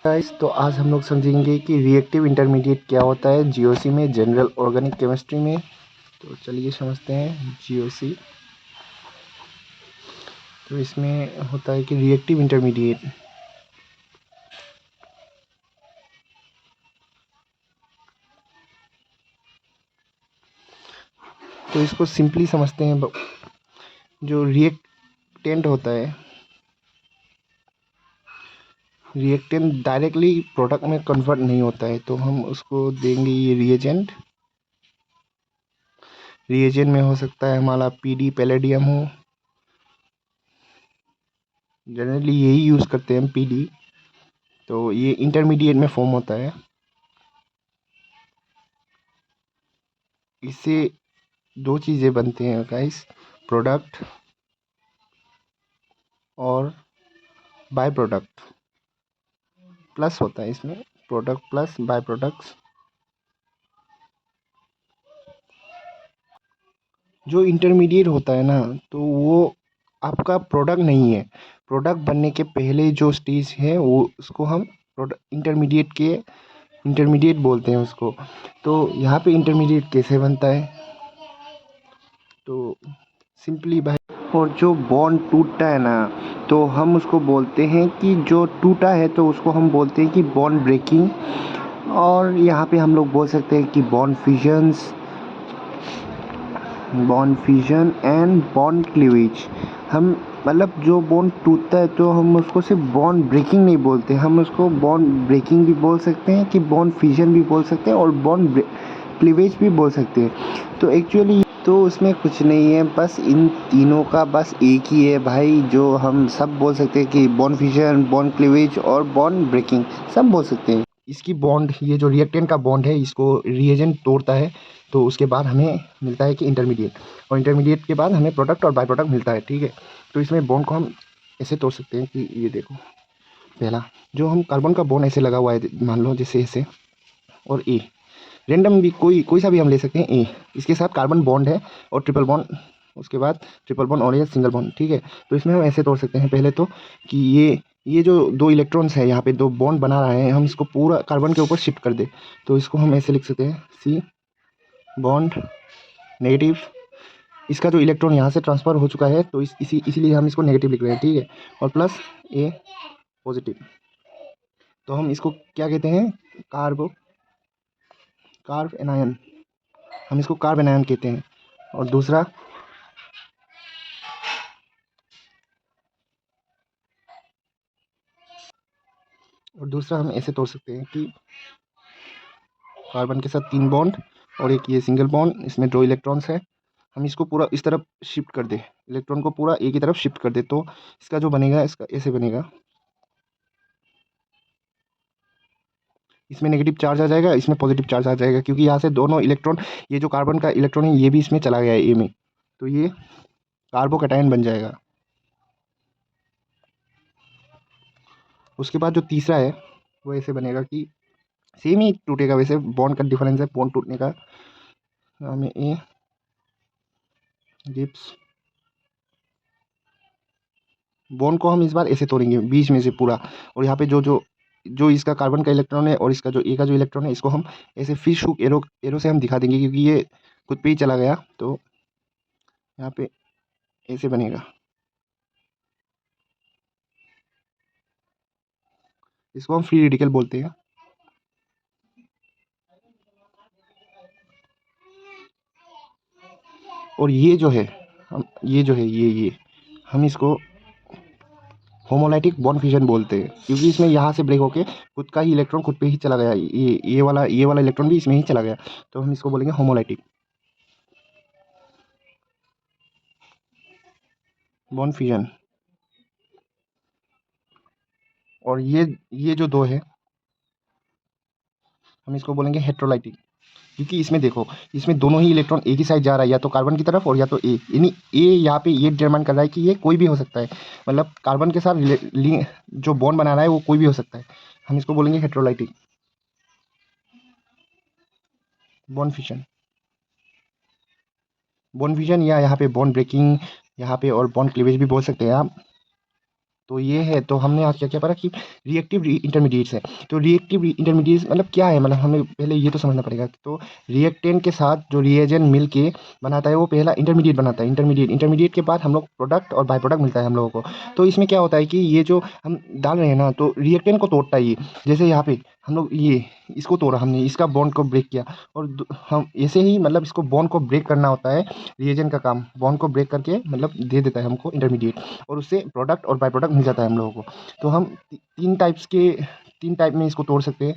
Guys, तो आज हम लोग समझेंगे कि रिएक्टिव इंटरमीडिएट क्या होता है जीओसी में, जनरल ऑर्गेनिक केमिस्ट्री में। तो चलिए समझते हैं जीओसी। तो इसमें होता है कि रिएक्टिव इंटरमीडिएट तो इसको सिंपली समझते हैं। जो रिएक्टेंट होता है, रिएक्टेंट डायरेक्टली प्रोडक्ट में कन्वर्ट नहीं होता है, तो हम उसको देंगे ये रिएजेंट। रिएजेंट में हो सकता है हमारा पीडी पैलेडियम हो, जनरली यही यूज़ करते हैं हम पीडी। तो ये इंटरमीडिएट में फॉर्म होता है। इससे दो चीज़ें बनती हैं गाइस, प्रोडक्ट और बाय प्रोडक्ट। प्लस होता है इसमें, प्रोडक्ट प्लस बाय प्रोडक्ट्स। जो इंटरमीडिएट होता है ना, तो वो आपका प्रोडक्ट नहीं है। प्रोडक्ट बनने के पहले जो स्टेज है वो उसको हम प्रोडक्ट इंटरमीडिएट बोलते हैं उसको। तो यहाँ पे इंटरमीडिएट कैसे बनता है, तो सिंपली भाई, और जो बॉन्ड टूटता है ना, तो हम उसको बोलते हैं कि जो टूटा है तो उसको हम बोलते हैं कि बॉन्ड ब्रेकिंग। और यहाँ पे हम लोग बोल सकते हैं कि bond fission and bond cleavage. हम मतलब जो बॉन्ड टूटता है तो हम उसको सिर्फ बॉन्ड ब्रेकिंग नहीं बोलते, हम उसको बॉन्ड ब्रेकिंग भी बोल सकते हैं, कि बॉन्ड फिजन भी बोल सकते हैं, और बॉन्ड क्लीवेज भी बोल सकते हैं। तो एक्चुअली तो उसमें कुछ नहीं है, बस इन तीनों का बस एक ही है भाई, जो हम सब बोल सकते हैं कि बॉन्ड फिजन, बॉन्ड क्लीवेज और बॉन्ड ब्रेकिंग सब बोल सकते हैं। इसकी बॉन्ड, ये जो रिएक्टेंट का बॉन्ड है, इसको रिएजेंट तोड़ता है, तो उसके बाद हमें मिलता है कि इंटरमीडिएट, और इंटरमीडिएट के बाद हमें प्रोडक्ट और बाय प्रोडक्ट मिलता है। ठीक है, तो इसमें बॉन्ड को हम ऐसे तोड़ सकते हैं कि ये देखो, पहला जो हम कार्बन का बॉन्ड ऐसे लगा हुआ है, मान लो जैसे ऐसे, और ए रेंडम भी कोई कोई सा भी हम ले सकते हैं। ए इसके साथ कार्बन बॉन्ड है, और ट्रिपल बॉन्ड, उसके बाद ट्रिपल बॉन्ड और ये सिंगल बॉन्ड। ठीक है, तो इसमें हम ऐसे तोड़ सकते हैं पहले तो, कि ये जो दो इलेक्ट्रॉन्स है यहाँ पे, दो बॉन्ड बना रहे हैं, हम इसको पूरा कार्बन के ऊपर शिफ्ट कर दे, तो इसको हम ऐसे लिख सकते हैं, सी बॉन्ड नेगेटिव। इसका जो इलेक्ट्रॉन यहाँ से ट्रांसफ़र हो चुका है, तो इसीलिए हम इसको नेगेटिव लिख रहे हैं। ठीक है, और प्लस ए पॉजिटिव। तो हम इसको क्या कहते हैं, कार्ब एनायन, हम इसको कार्ब एनायन कहते हैं। और दूसरा हम ऐसे तोड़ सकते हैं कि कार्बन के साथ 3 बॉन्ड और एक ये सिंगल बॉन्ड, इसमें 2 इलेक्ट्रॉन्स है, हम इसको पूरा इस तरफ शिफ्ट कर दे, इलेक्ट्रॉन को पूरा एक ही तरफ शिफ्ट कर दे, तो इसका जो बनेगा, इसका ऐसे बनेगा, इसमें नेगेटिव चार्ज आ जाएगा, इसमें पॉजिटिव चार्ज आ जाएगा, क्योंकि यहाँ से दोनों इलेक्ट्रॉन, ये जो कार्बन का इलेक्ट्रॉन है ये भी इसमें चला गया है ए में, तो ये कार्बोकैटायन बन जाएगा। उसके बाद जो तीसरा है वो ऐसे बनेगा कि सेम ही टूटेगा, वैसे बॉन्ड का डिफरेंस है बॉन्ड टूटने का। हमें ए गिब्स बॉन्ड को हम इस बार ऐसे तोड़ेंगे बीच में से पूरा, और यहाँ पे जो जो जो इसका कार्बन का इलेक्ट्रॉन है और इसका जो ए का जो इलेक्ट्रॉन है, इसको हम ऐसे फिश हुक एरो एरो से हम दिखा देंगे, क्योंकि ये खुद पे ही चला गया, तो यहाँ पे ऐसे बनेगा। इसको हम फ्री रेडिकल बोलते हैं। और ये जो है, हम ये जो है ये हम इसको होमोलाइटिक बॉन्ड फिजन बोलते हैं, क्योंकि इसमें यहाँ से ब्रेक होके खुद का ही इलेक्ट्रॉन खुद पे ही चला गया, ये वाला इलेक्ट्रॉन भी इसमें ही चला गया, तो हम इसको बोलेंगे होमोलाइटिक बॉन्ड फिजन। और ये जो दो है, हम इसको बोलेंगे हेट्रोलाइटिक, क्योंकि इसमें देखो, इसमें दोनों ही इलेक्ट्रॉन एक ही साइड जा रहा है, या तो कार्बन की तरफ और या तो ए, यानी ए यहाँ पे ये डिटरमाइन कर रहा है कि ये कोई भी हो सकता है, मतलब कार्बन के साथ जो बॉन्ड बना रहा है वो कोई भी हो सकता है, हम इसको बोलेंगे heterolytic bond fission. Bond fission या यहाँ पे बॉन्ड ब्रेकिंग, यहाँ पे और बॉन्ड क्लीवेज भी बोल सकते हैं आप। तो ये है, तो हमने आज क्या क्या पढ़ा कि रिएक्टिव इंटरमीडिएट्स है। तो रिएक्टिव इंटरमीडिएट्स मतलब क्या है, मतलब हमें पहले ये तो समझना पड़ेगा। तो रिएक्टेंट के साथ जो रिएजेंट मिल के बनाता है वो पहला इंटरमीडिएट बनाता है। इंटरमीडिएट के बाद हम लोग प्रोडक्ट और बाय प्रोडक्ट मिलता है हम लोगों को। तो इसमें क्या होता है कि ये जो हम डाल रहे हैं ना, तो रिएक्टेंट को तोड़ता है ये। जैसे यहाँ पे हम लोग ये इसको तोड़ा, हमने इसका बॉन्ड को ब्रेक किया, और हम ऐसे ही मतलब इसको बॉन्ड को ब्रेक करना होता है। रिएजेंट का काम बॉन्ड को ब्रेक करके मतलब दे देता है हमको इंटरमीडिएट, और उससे प्रोडक्ट और बाय प्रोडक्ट मिल जाता है हम लोगों को। तो हम तीन टाइप में इसको तोड़ सकते हैं।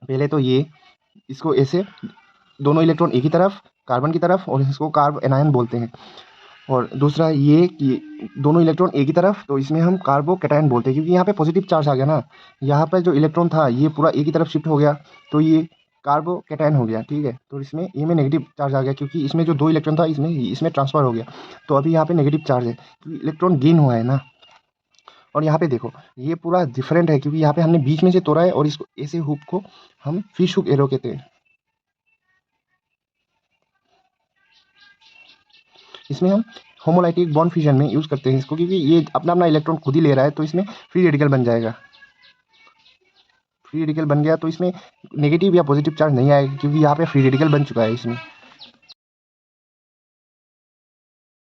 पहले तो ये, इसको ऐसे दोनों इलेक्ट्रॉन एक ही तरफ कार्बन की तरफ, और इसको कार्ब एनायन बोलते हैं। और दूसरा ये कि दोनों इलेक्ट्रॉन एक ही तरफ, तो इसमें हम कार्बो कैटायन बोलते हैं, क्योंकि यहाँ पे पॉजिटिव चार्ज आ गया ना। यहाँ पर जो इलेक्ट्रॉन था ये पूरा एक ही तरफ शिफ्ट हो गया, तो ये कार्बो कैटायन हो गया, ठीक है। तो इसमें ये में नेगेटिव चार्ज आ गया, क्योंकि इसमें जो दो इलेक्ट्रॉन था इसमें ट्रांसफर हो गया, तो अभी यहाँ पे नेगेटिव चार्ज है, क्योंकि इलेक्ट्रॉन गेन हुआ है ना। और यहाँ पे देखो ये पूरा डिफरेंट है, क्योंकि यहाँ पे हमने बीच में से तोड़ा है, और इसको ऐसे हुक को हम फिश हुक एरो कहते हैं। इसमें हम होमोलाइटिक बॉन्ड फ्यूजन में यूज़ करते हैं इसको, क्योंकि ये अपना अपना इलेक्ट्रॉन खुद ही ले रहा है, तो इसमें फ्री रेडिकल बन जाएगा। फ्री रेडिकल बन गया तो इसमें नेगेटिव या पॉजिटिव चार्ज नहीं आएगा, क्योंकि यहाँ पे फ्री रेडिकल बन चुका है इसमें।